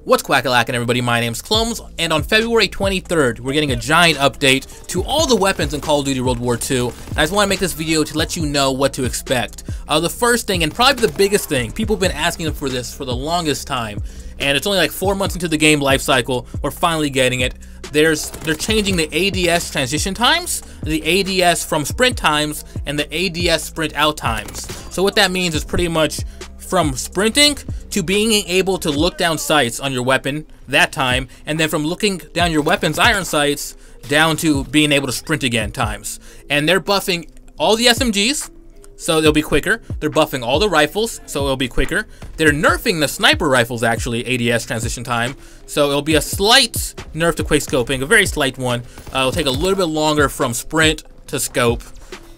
What's quack-a-lackin', everybody? My name's Clones, and on February 23rd, we're getting a giant update to all the weapons in Call of Duty World War II, and I just want to make this video to let you know what to expect. The first thing, and probably the biggest thing, people have been asking for this for the longest time, and it's only like 4 months into the game life cycle, we're finally getting it. They're changing the ADS transition times, the ADS from sprint times, and the ADS sprint out times. So what that means is pretty much from sprinting to being able to look down sights on your weapon that time, and then from looking down your weapon's iron sights down to being able to sprint again times. And they're buffing all the SMGs, so they'll be quicker. They're buffing all the rifles, so it'll be quicker. They're nerfing the sniper rifles, actually, ADS transition time, so it'll be a slight nerf to quick scoping, a very slight one. It'll take a little bit longer from sprint to scope.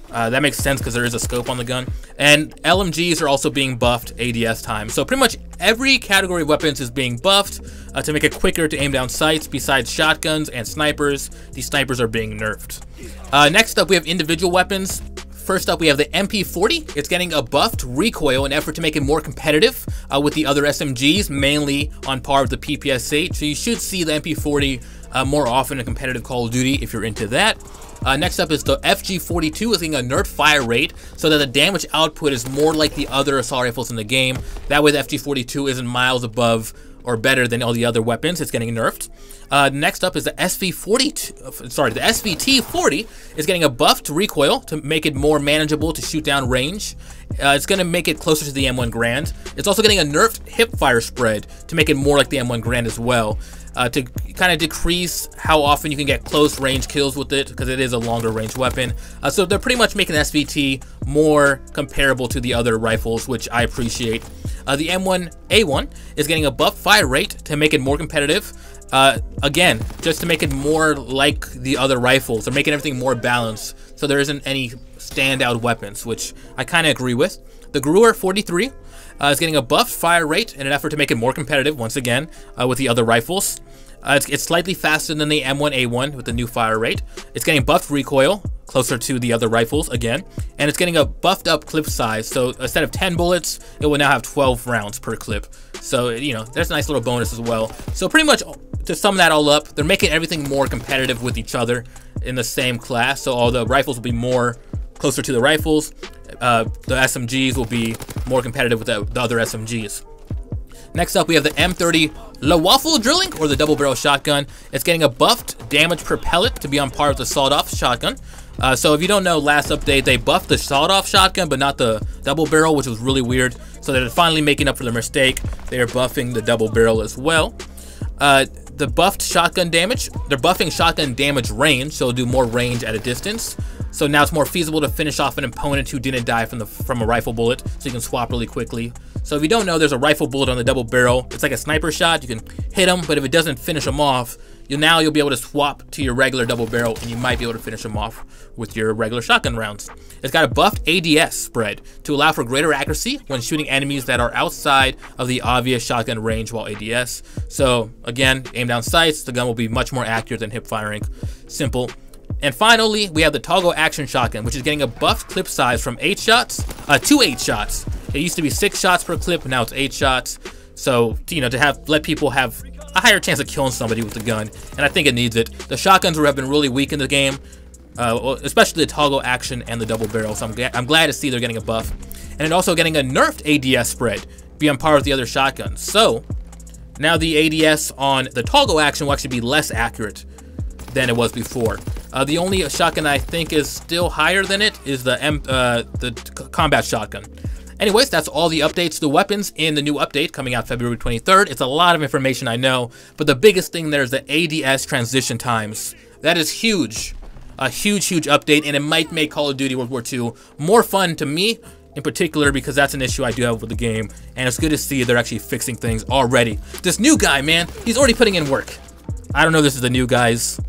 That makes sense because there is a scope on the gun. And LMGs are also being buffed ADS time. So pretty much every category of weapons is being buffed to make it quicker to aim down sights. Besides shotguns and snipers, these snipers are being nerfed. Next up, we have individual weapons. First up, we have the MP40. It's getting a buffed recoil in an effort to make it more competitive with the other SMGs, mainly on par with the PPS-8. So you should see the MP40 more often in competitive Call of Duty if you're into that. Next up is the FG42 is getting a nerfed fire rate so that the damage output is more like the other assault rifles in the game. That way the FG42 isn't miles above or better than all the other weapons. It's getting nerfed. Next up is the the SVT40 is getting a buffed recoil to make it more manageable to shoot down range. It's going to make it closer to the M1 Grand. It's also getting a nerfed hip fire spread to make it more like the M1 Grand as well. To kind of decrease how often you can get close range kills with it, because it is a longer range weapon. So they're pretty much making SVT more comparable to the other rifles, which I appreciate. The M1A1 is getting a buffed fire rate to make it more competitive. Again, just to make it more like the other rifles. They're making everything more balanced, so there isn't any standout weapons, which I kind of agree with. The Gruer 43 is getting a buffed fire rate in an effort to make it more competitive, once again, with the other rifles. It's slightly faster than the M1A1 with the new fire rate. It's getting buffed recoil, closer to the other rifles again, and it's getting a buffed up clip size. So instead of 10 bullets, it will now have 12 rounds per clip. So, you know, there's a nice little bonus as well. So pretty much, to sum that all up, they're making everything more competitive with each other in the same class. So all the rifles will be more closer to the rifles. The SMGs will be more competitive with the other SMGs. Next up, we have the M30 low waffle drilling, or the double barrel shotgun. It's getting a buffed damage per pellet to be on par with the sawed-off shotgun. So if you don't know, last update they buffed the sawed-off shotgun, but not the double barrel, which was really weird. So they're finally making up for their mistake. They are buffing the double barrel as well. The buffed shotgun damage, they're buffing shotgun damage range, so it'll do more range at a distance. So now it's more feasible to finish off an opponent who didn't die from a rifle bullet, so you can swap really quickly. So if you don't know, there's a rifle bullet on the double barrel. It's like a sniper shot. You can hit them, but if it doesn't finish them off, you'll be able to swap to your regular double barrel, and you might be able to finish them off with your regular shotgun rounds. It's got a buffed ADS spread to allow for greater accuracy when shooting enemies that are outside of the obvious shotgun range while ADS. So again, aim down sights, the gun will be much more accurate than hip firing. Simple. And finally, we have the toggle action shotgun, which is getting a buffed clip size from 8 shots to 8 shots. It used to be 6 shots per clip, now it's 8 shots. So, you know, to let people have a higher chance of killing somebody with the gun, and I think it needs it. The shotguns have been really weak in the game, especially the toggle action and the double barrel. So I'm glad to see they're getting a buff, and it's also getting a nerfed ADS spread, be on par with the other shotguns. So now the ADS on the toggle action will actually be less accurate than it was before. The only shotgun I think is still higher than it is the combat shotgun. Anyways, that's all the updates to the weapons in the new update coming out February 23rd. It's a lot of information, I know, but the biggest thing there is the ADS transition times. That is huge. A huge update, and it might make Call of Duty World War II more fun to me in particular, because that's an issue I do have with the game, and it's good to see they're actually fixing things already. This new guy, man, he's already putting in work. I don't know if this is the new guy's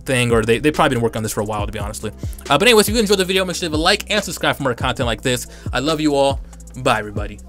thing, or they've probably been working on this for a while, to be honest. But anyways, if you enjoyed the video, make sure to leave a like and subscribe for more content like this. I love you all. Bye, everybody.